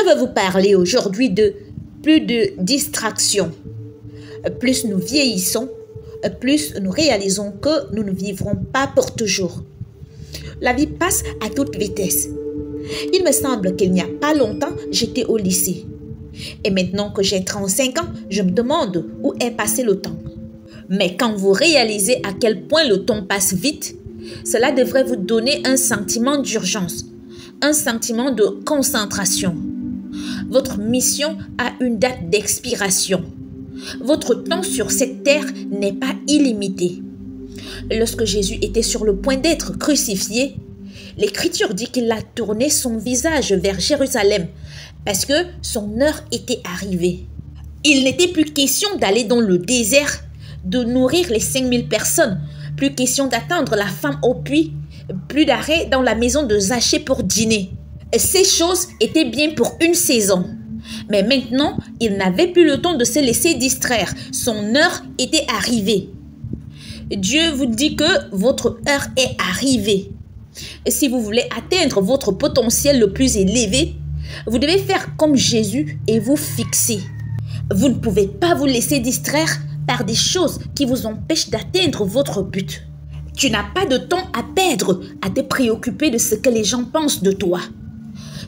veux vous parler aujourd'hui de plus de distractions. Plus nous vieillissons, plus nous réalisons que nous ne vivrons pas pour toujours. La vie passe à toute vitesse. Il me semble qu'il n'y a pas longtemps, j'étais au lycée. Et maintenant que j'ai 35 ans, je me demande où est passé le temps. Mais quand vous réalisez à quel point le temps passe vite, cela devrait vous donner un sentiment d'urgence, un sentiment de concentration. Votre mission a une date d'expiration. Votre temps sur cette terre n'est pas illimité. Lorsque Jésus était sur le point d'être crucifié, l'Écriture dit qu'il a tourné son visage vers Jérusalem parce que son heure était arrivée. Il n'était plus question d'aller dans le désert, de nourrir les 5000 personnes, plus question d'attendre la femme au puits, plus d'arrêt dans la maison de Zachée pour dîner. Ces choses étaient bien pour une saison. Mais maintenant, il n'avait plus le temps de se laisser distraire. Son heure était arrivée. Dieu vous dit que votre heure est arrivée. Et si vous voulez atteindre votre potentiel le plus élevé, vous devez faire comme Jésus et vous fixer. Vous ne pouvez pas vous laisser distraire par des choses qui vous empêchent d'atteindre votre but. Tu n'as pas de temps à perdre à te préoccuper de ce que les gens pensent de toi.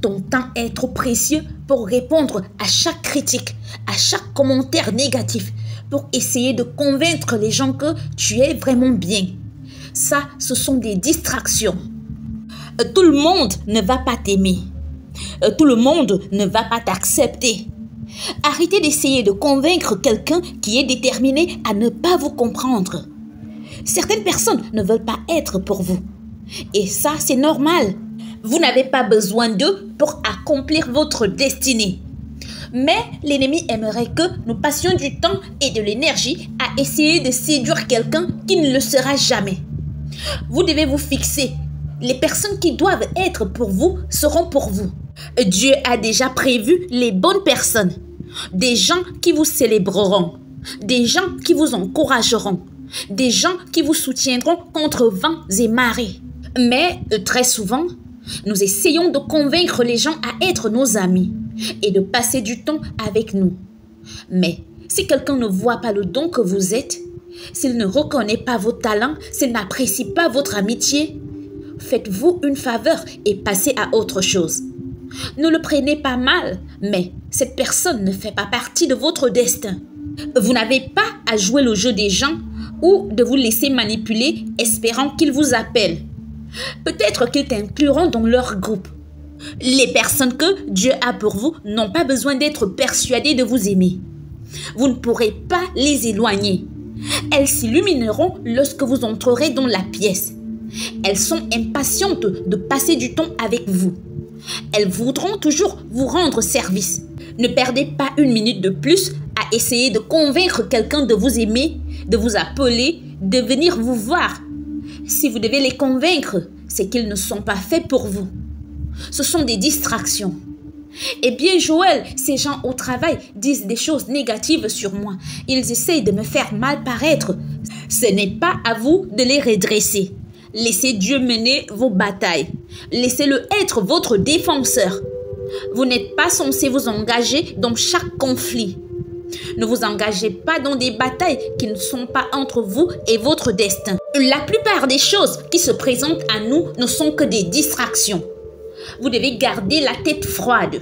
Ton temps est trop précieux pour répondre à chaque critique, à chaque commentaire négatif, pour essayer de convaincre les gens que tu es vraiment bien. Ça, ce sont des distractions. Tout le monde ne va pas t'aimer. Tout le monde ne va pas t'accepter. Arrêtez d'essayer de convaincre quelqu'un qui est déterminé à ne pas vous comprendre. Certaines personnes ne veulent pas être pour vous. Et ça, c'est normal. Vous n'avez pas besoin d'eux pour accomplir votre destinée. Mais l'ennemi aimerait que nous passions du temps et de l'énergie à essayer de séduire quelqu'un qui ne le sera jamais. Vous devez vous fixer. Les personnes qui doivent être pour vous seront pour vous. Dieu a déjà prévu les bonnes personnes. Des gens qui vous célébreront. Des gens qui vous encourageront. Des gens qui vous soutiendront contre vents et marées. Mais très souvent, nous essayons de convaincre les gens à être nos amis et de passer du temps avec nous. Mais si quelqu'un ne voit pas le don que vous êtes, s'il ne reconnaît pas vos talents, s'il n'apprécie pas votre amitié, faites-vous une faveur et passez à autre chose. Ne le prenez pas mal, mais cette personne ne fait pas partie de votre destin. Vous n'avez pas à jouer le jeu des gens ou de vous laisser manipuler espérant qu'ils vous appellent. Peut-être qu'ils t'incluront dans leur groupe. Les personnes que Dieu a pour vous n'ont pas besoin d'être persuadées de vous aimer. Vous ne pourrez pas les éloigner. Elles s'illumineront lorsque vous entrerez dans la pièce. Elles sont impatientes de passer du temps avec vous. Elles voudront toujours vous rendre service. Ne perdez pas une minute de plus à essayer de convaincre quelqu'un de vous aimer, de vous appeler, de venir vous voir. Si vous devez les convaincre, c'est qu'ils ne sont pas faits pour vous. Ce sont des distractions. Eh bien, Joël, ces gens au travail disent des choses négatives sur moi. Ils essayent de me faire mal paraître. Ce n'est pas à vous de les redresser. Laissez Dieu mener vos batailles. Laissez-le être votre défenseur. Vous n'êtes pas censé vous engager dans chaque conflit. Ne vous engagez pas dans des batailles qui ne sont pas entre vous et votre destin. La plupart des choses qui se présentent à nous ne sont que des distractions. Vous devez garder la tête froide.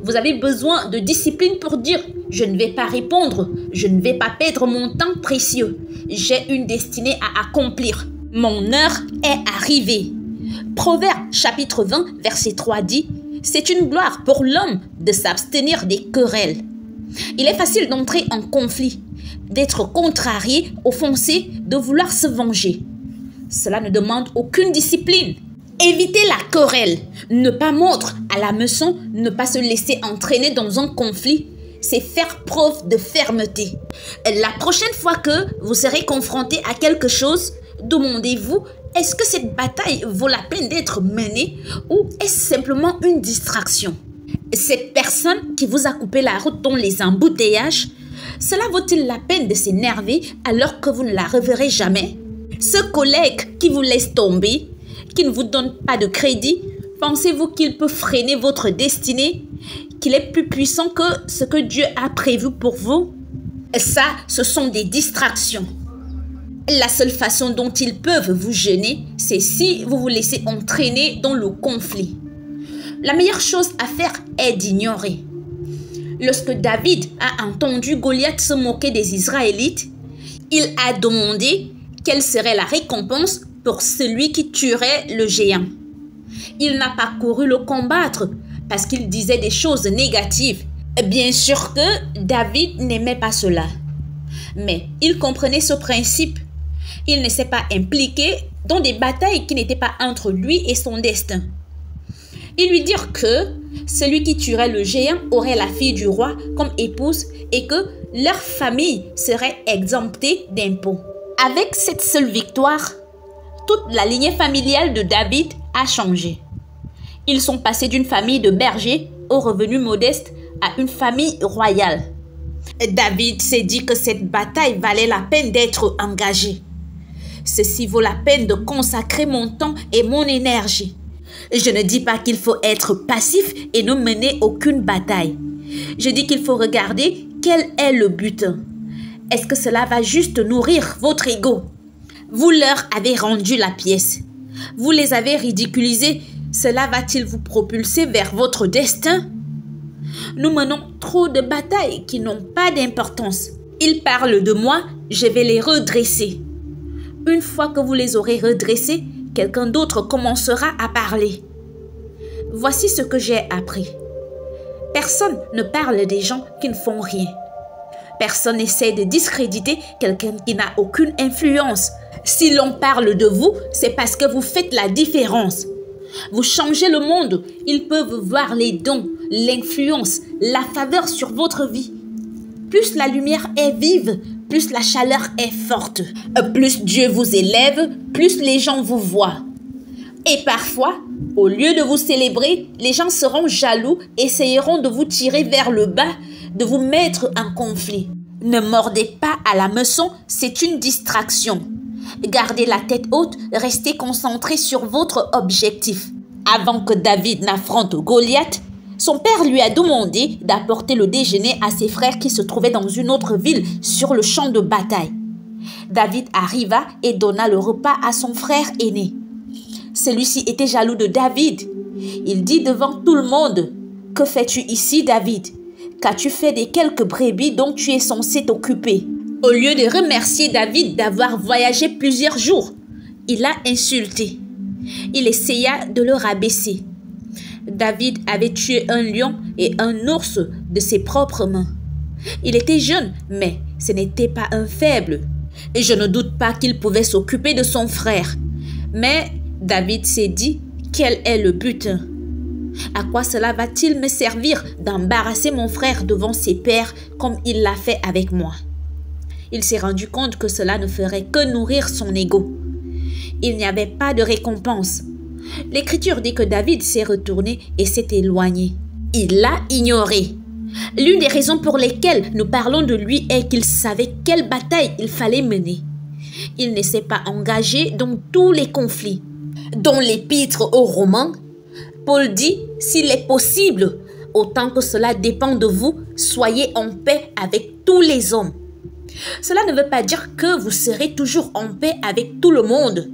Vous avez besoin de discipline pour dire « Je ne vais pas répondre, je ne vais pas perdre mon temps précieux. J'ai une destinée à accomplir. Mon heure est arrivée. » Proverbe chapitre 20, verset 3 dit « C'est une gloire pour l'homme de s'abstenir des querelles. » Il est facile d'entrer en conflit, d'être contrarié, offensé, de vouloir se venger. Cela ne demande aucune discipline. Évitez la querelle, ne pas mordre à la meçon, ne pas se laisser entraîner dans un conflit, c'est faire preuve de fermeté. La prochaine fois que vous serez confronté à quelque chose, demandez-vous, est-ce que cette bataille vaut la peine d'être menée ou est-ce simplement une distraction? Cette personne qui vous a coupé la route dans les embouteillages, cela vaut-il la peine de s'énerver alors que vous ne la reverrez jamais? Ce collègue qui vous laisse tomber, qui ne vous donne pas de crédit, pensez-vous qu'il peut freiner votre destinée, qu'il est plus puissant que ce que Dieu a prévu pour vous? Ça, ce sont des distractions. La seule façon dont ils peuvent vous gêner, c'est si vous vous laissez entraîner dans le conflit. La meilleure chose à faire est d'ignorer. Lorsque David a entendu Goliath se moquer des Israélites, il a demandé quelle serait la récompense pour celui qui tuerait le géant. Il n'a pas couru le combattre parce qu'il disait des choses négatives. Bien sûr que David n'aimait pas cela, mais il comprenait ce principe. Il ne s'est pas impliqué dans des batailles qui n'étaient pas entre lui et son destin. Ils lui dirent que celui qui tuerait le géant aurait la fille du roi comme épouse et que leur famille serait exemptée d'impôts. Avec cette seule victoire, toute la lignée familiale de David a changé. Ils sont passés d'une famille de bergers aux revenus modestes à une famille royale. David s'est dit que cette bataille valait la peine d'être engagée. Ceci vaut la peine de consacrer mon temps et mon énergie. Je ne dis pas qu'il faut être passif et ne mener aucune bataille. Je dis qu'il faut regarder quel est le but. Est-ce que cela va juste nourrir votre ego? Vous leur avez rendu la pièce. Vous les avez ridiculisés. Cela va-t-il vous propulser vers votre destin? Nous menons trop de batailles qui n'ont pas d'importance. Ils parlent de moi, je vais les redresser. Une fois que vous les aurez redressés, quelqu'un d'autre commencera à parler. Voici ce que j'ai appris. Personne ne parle des gens qui ne font rien. Personne n'essaie de discréditer quelqu'un qui n'a aucune influence. Si l'on parle de vous, c'est parce que vous faites la différence. Vous changez le monde. Ils peuvent voir les dons, l'influence, la faveur sur votre vie. Plus la lumière est vive, plus la chaleur est forte. Plus Dieu vous élève, plus les gens vous voient. Et parfois, au lieu de vous célébrer, les gens seront jaloux, essayeront de vous tirer vers le bas, de vous mettre en conflit. Ne mordez pas à la meçon, c'est une distraction. Gardez la tête haute, restez concentré sur votre objectif. Avant que David n'affronte Goliath, son père lui a demandé d'apporter le déjeuner à ses frères qui se trouvaient dans une autre ville sur le champ de bataille. David arriva et donna le repas à son frère aîné. Celui-ci était jaloux de David. Il dit devant tout le monde: « Que fais-tu ici, David? Qu'as-tu fait des quelques brebis dont tu es censé t'occuper ?» Au lieu de remercier David d'avoir voyagé plusieurs jours, il l'a insulté. Il essaya de le rabaisser. David avait tué un lion et un ours de ses propres mains. Il était jeune, mais ce n'était pas un faible. Et je ne doute pas qu'il pouvait s'occuper de son frère. Mais David s'est dit, quel est le but? À quoi cela va-t-il me servir d'embarrasser mon frère devant ses pairs comme il l'a fait avec moi? Il s'est rendu compte que cela ne ferait que nourrir son ego. Il n'y avait pas de récompense. L'Écriture dit que David s'est retourné et s'est éloigné. Il l'a ignoré. L'une des raisons pour lesquelles nous parlons de lui est qu'il savait quelle bataille il fallait mener. Il ne s'est pas engagé dans tous les conflits. Dans l'Épître aux Romains, Paul dit « S'il est possible, autant que cela dépend de vous, soyez en paix avec tous les hommes. » Cela ne veut pas dire que vous serez toujours en paix avec tout le monde.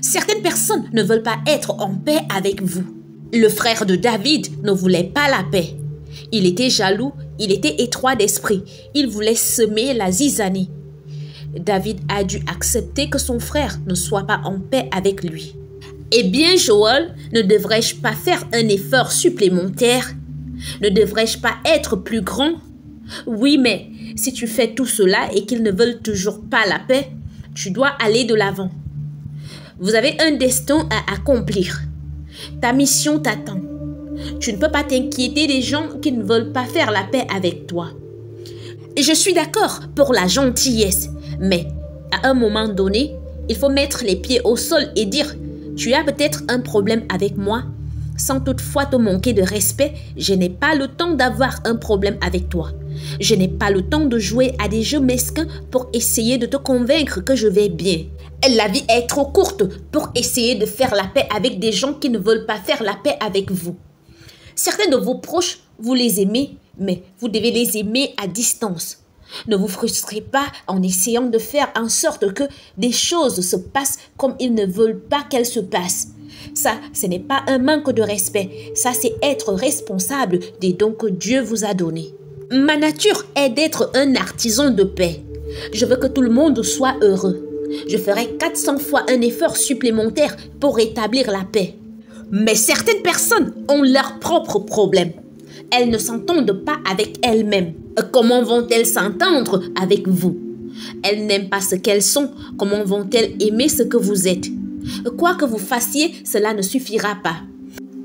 Certaines personnes ne veulent pas être en paix avec vous. Le frère de David ne voulait pas la paix. Il était jaloux, il était étroit d'esprit. Il voulait semer la zizanie. David a dû accepter que son frère ne soit pas en paix avec lui. Eh bien, Joël, ne devrais-je pas faire un effort supplémentaire? Ne devrais-je pas être plus grand? Oui, mais si tu fais tout cela et qu'ils ne veulent toujours pas la paix, tu dois aller de l'avant. Vous avez un destin à accomplir. Ta mission t'attend. Tu ne peux pas t'inquiéter des gens qui ne veulent pas faire la paix avec toi. Et je suis d'accord pour la gentillesse, mais à un moment donné, il faut mettre les pieds au sol et dire « Tu as peut-être un problème avec moi, sans toutefois te manquer de respect, je n'ai pas le temps d'avoir un problème avec toi. Je n'ai pas le temps de jouer à des jeux mesquins pour essayer de te convaincre que je vais bien. La vie est trop courte pour essayer de faire la paix avec des gens qui ne veulent pas faire la paix avec vous. Certains de vos proches vous les aimez, mais vous devez les aimer à distance. Ne vous frustrez pas en essayant de faire en sorte que des choses se passent comme ils ne veulent pas qu'elles se passent. Ça, ce n'est pas un manque de respect. Ça, c'est être responsable des dons que Dieu vous a donnés. Ma nature est d'être un artisan de paix. Je veux que tout le monde soit heureux. Je ferai 400 fois un effort supplémentaire pour rétablir la paix. Mais certaines personnes ont leurs propres problèmes. Elles ne s'entendent pas avec elles-mêmes. Comment vont-elles s'entendre avec vous? Elles n'aiment pas ce qu'elles sont. Comment vont-elles aimer ce que vous êtes? Quoi que vous fassiez, cela ne suffira pas.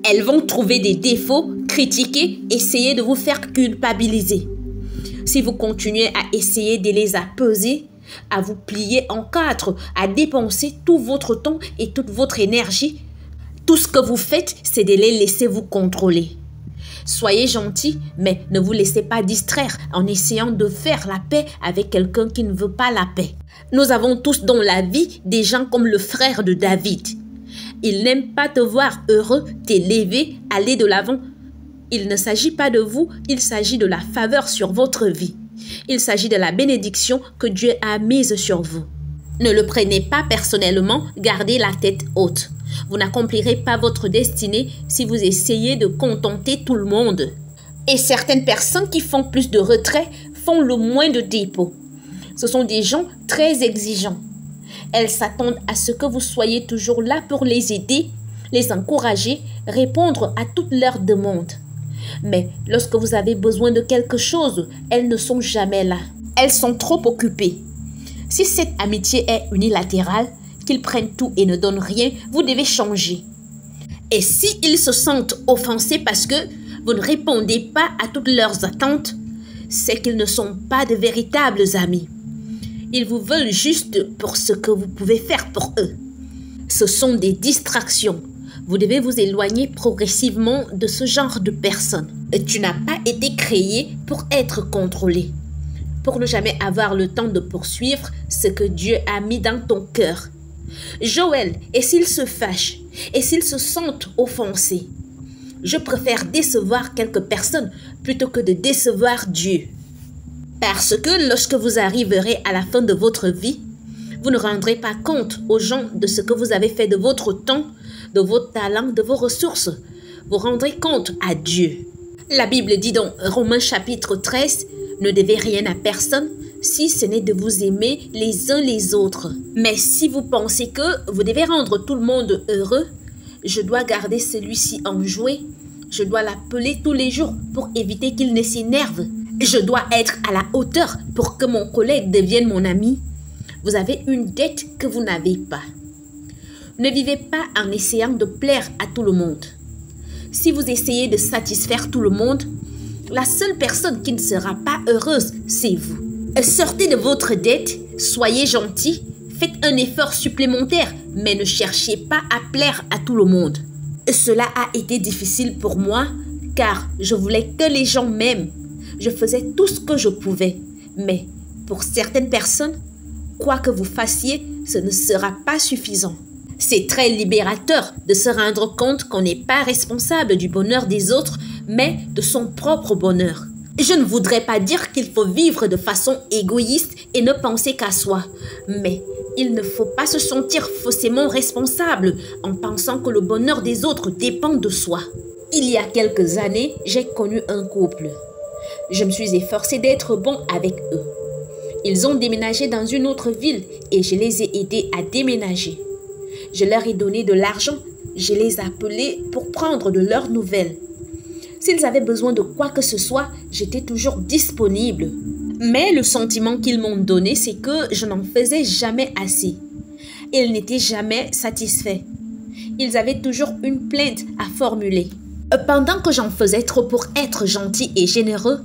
Elles vont trouver des défauts, critiquer, essayer de vous faire culpabiliser. Si vous continuez à essayer de les apaiser, à vous plier en quatre, à dépenser tout votre temps et toute votre énergie, tout ce que vous faites, c'est de les laisser vous contrôler. Soyez gentil, mais ne vous laissez pas distraire en essayant de faire la paix avec quelqu'un qui ne veut pas la paix. Nous avons tous dans la vie des gens comme le frère de David. Il n'aime pas te voir heureux, t'élever, aller de l'avant. Il ne s'agit pas de vous, il s'agit de la faveur sur votre vie. Il s'agit de la bénédiction que Dieu a mise sur vous. Ne le prenez pas personnellement, gardez la tête haute. Vous n'accomplirez pas votre destinée si vous essayez de contenter tout le monde. Et certaines personnes qui font plus de retraits font le moins de dépôts. Ce sont des gens très exigeants. Elles s'attendent à ce que vous soyez toujours là pour les aider, les encourager, répondre à toutes leurs demandes. Mais lorsque vous avez besoin de quelque chose, elles ne sont jamais là. Elles sont trop occupées. Si cette amitié est unilatérale, qu'ils prennent tout et ne donnent rien, vous devez changer. Et si ils se sentent offensés parce que vous ne répondez pas à toutes leurs attentes, c'est qu'ils ne sont pas de véritables amis. Ils vous veulent juste pour ce que vous pouvez faire pour eux. Ce sont des distractions. Vous devez vous éloigner progressivement de ce genre de personnes. Tu n'as pas été créé pour être contrôlé, pour ne jamais avoir le temps de poursuivre ce que Dieu a mis dans ton cœur. Joël, et s'ils se fâchent, et s'ils se sentent offensés, je préfère décevoir quelques personnes plutôt que de décevoir Dieu. Parce que lorsque vous arriverez à la fin de votre vie, vous ne rendrez pas compte aux gens de ce que vous avez fait de votre temps, de vos talents, de vos ressources. Vous rendrez compte à Dieu. La Bible dit dans Romains chapitre 13, « Ne devez rien à personne, si ce n'est de vous aimer les uns les autres. » Mais si vous pensez que vous devez rendre tout le monde heureux, je dois garder celui-ci enjoué, je dois l'appeler tous les jours pour éviter qu'il ne s'énerve. Je dois être à la hauteur pour que mon collègue devienne mon ami. Vous avez une dette que vous n'avez pas. Ne vivez pas en essayant de plaire à tout le monde. Si vous essayez de satisfaire tout le monde, la seule personne qui ne sera pas heureuse, c'est vous. Sortez de votre dette, soyez gentil, faites un effort supplémentaire, mais ne cherchez pas à plaire à tout le monde. Cela a été difficile pour moi, car je voulais que les gens m'aiment. Je faisais tout ce que je pouvais, mais pour certaines personnes, quoi que vous fassiez, ce ne sera pas suffisant. C'est très libérateur de se rendre compte qu'on n'est pas responsable du bonheur des autres, mais de son propre bonheur. Je ne voudrais pas dire qu'il faut vivre de façon égoïste et ne penser qu'à soi, mais il ne faut pas se sentir faussement responsable en pensant que le bonheur des autres dépend de soi. Il y a quelques années, j'ai connu un couple. Je me suis efforcée d'être bon avec eux. Ils ont déménagé dans une autre ville et je les ai aidés à déménager. Je leur ai donné de l'argent, je les ai appelés pour prendre de leurs nouvelles. S'ils avaient besoin de quoi que ce soit, j'étais toujours disponible. Mais le sentiment qu'ils m'ont donné, c'est que je n'en faisais jamais assez. Ils n'étaient jamais satisfaits. Ils avaient toujours une plainte à formuler. Pendant que j'en faisais trop pour être gentil et généreux,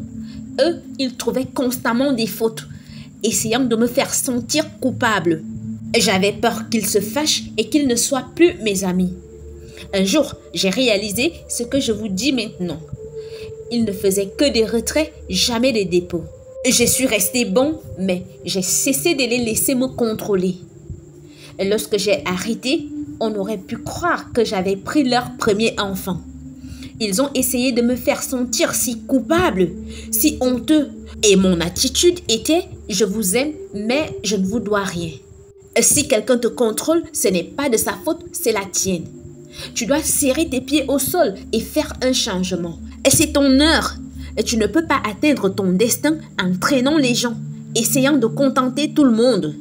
eux, ils trouvaient constamment des fautes, essayant de me faire sentir coupable. J'avais peur qu'ils se fâchent et qu'ils ne soient plus mes amis. Un jour, j'ai réalisé ce que je vous dis maintenant. Ils ne faisaient que des retraits, jamais des dépôts. Je suis resté bon, mais j'ai cessé de les laisser me contrôler. Lorsque j'ai arrêté, on aurait pu croire que j'avais pris leur premier enfant. Ils ont essayé de me faire sentir si coupable, si honteux. Et mon attitude était « je vous aime, mais je ne vous dois rien ». Si quelqu'un te contrôle, ce n'est pas de sa faute, c'est la tienne. Tu dois serrer tes pieds au sol et faire un changement. Et c'est ton heure. Et tu ne peux pas atteindre ton destin en traînant les gens, essayant de contenter tout le monde.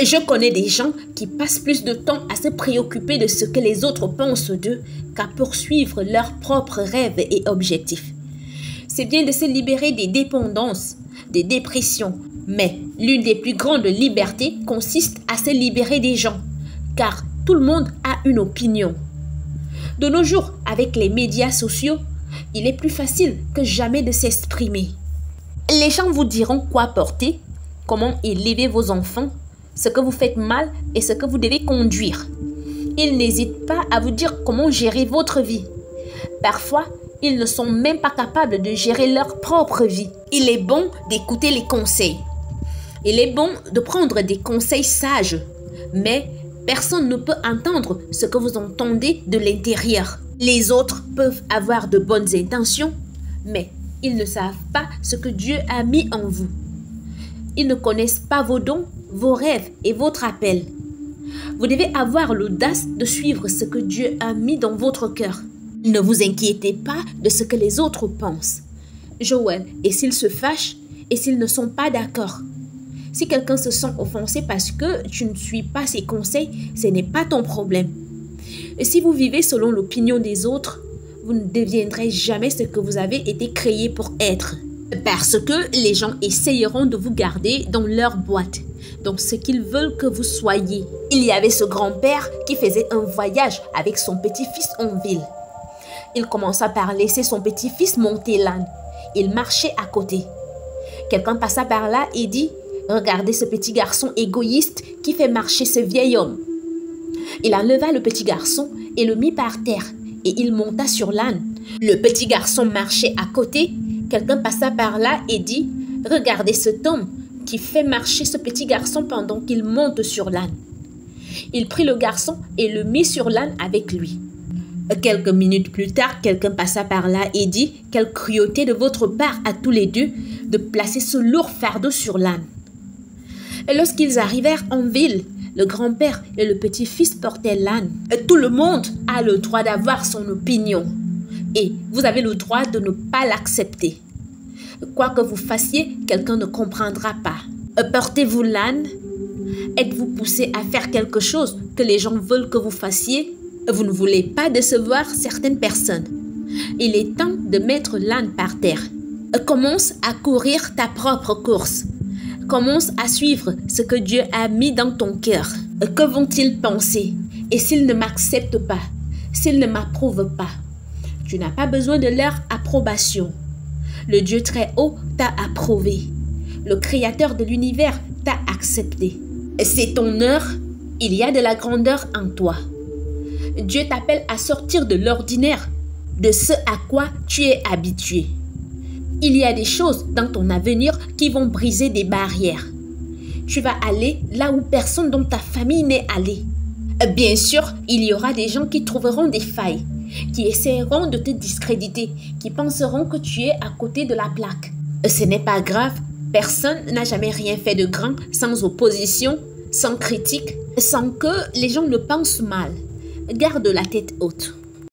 Je connais des gens qui passent plus de temps à se préoccuper de ce que les autres pensent d'eux qu'à poursuivre leurs propres rêves et objectifs. C'est bien de se libérer des dépendances, des dépressions, mais l'une des plus grandes libertés consiste à se libérer des gens, car tout le monde a une opinion. De nos jours, avec les médias sociaux, il est plus facile que jamais de s'exprimer. Les gens vous diront quoi porter, comment élever vos enfants, ce que vous faites mal et ce que vous devez conduire. Ils n'hésitent pas à vous dire comment gérer votre vie. Parfois, ils ne sont même pas capables de gérer leur propre vie. Il est bon d'écouter les conseils. Il est bon de prendre des conseils sages, mais personne ne peut entendre ce que vous entendez de l'intérieur. Les autres peuvent avoir de bonnes intentions, mais ils ne savent pas ce que Dieu a mis en vous. Ils ne connaissent pas vos dons, vos rêves et votre appel. Vous devez avoir l'audace de suivre ce que Dieu a mis dans votre cœur. Ne vous inquiétez pas de ce que les autres pensent. Joël, et s'ils se fâchent, et s'ils ne sont pas d'accord? Si quelqu'un se sent offensé parce que tu ne suis pas ses conseils, ce n'est pas ton problème. Et si vous vivez selon l'opinion des autres, vous ne deviendrez jamais ce que vous avez été créé pour être. Parce que les gens essayeront de vous garder dans leur boîte, dans ce qu'ils veulent que vous soyez. Il y avait ce grand-père qui faisait un voyage avec son petit-fils en ville. Il commença par laisser son petit-fils monter l'âne. Il marchait à côté. Quelqu'un passa par là et dit « Regardez ce petit garçon égoïste qui fait marcher ce vieil homme. » Il enleva le petit garçon et le mit par terre et il monta sur l'âne. Le petit garçon marchait à côté. Quelqu'un passa par là et dit « Regardez cet homme qui fait marcher ce petit garçon pendant qu'il monte sur l'âne. » Il prit le garçon et le mit sur l'âne avec lui. Quelques minutes plus tard, quelqu'un passa par là et dit « Quelle cruauté de votre part à tous les deux de placer ce lourd fardeau sur l'âne. » Et lorsqu'ils arrivèrent en ville, le grand-père et le petit-fils portaient l'âne. Tout le monde a le droit d'avoir son opinion. Et vous avez le droit de ne pas l'accepter. Quoi que vous fassiez, quelqu'un ne comprendra pas. Portez-vous l'âne? Êtes-vous poussé à faire quelque chose que les gens veulent que vous fassiez? Vous ne voulez pas décevoir certaines personnes. Il est temps de mettre l'âne par terre. Commence à courir ta propre course. Commence à suivre ce que Dieu a mis dans ton cœur. Que vont-ils penser? Et s'ils ne m'acceptent pas, s'ils ne m'approuvent pas, tu n'as pas besoin de leur approbation. Le Dieu très haut t'a approuvé. Le Créateur de l'univers t'a accepté. C'est ton heure, il y a de la grandeur en toi. Dieu t'appelle à sortir de l'ordinaire, de ce à quoi tu es habitué. Il y a des choses dans ton avenir qui vont briser des barrières. Tu vas aller là où personne dans ta famille n'est allé. Bien sûr, il y aura des gens qui trouveront des failles, qui essaieront de te discréditer, qui penseront que tu es à côté de la plaque. Ce n'est pas grave, personne n'a jamais rien fait de grand sans opposition, sans critique, sans que les gens ne pensent mal. Garde la tête haute.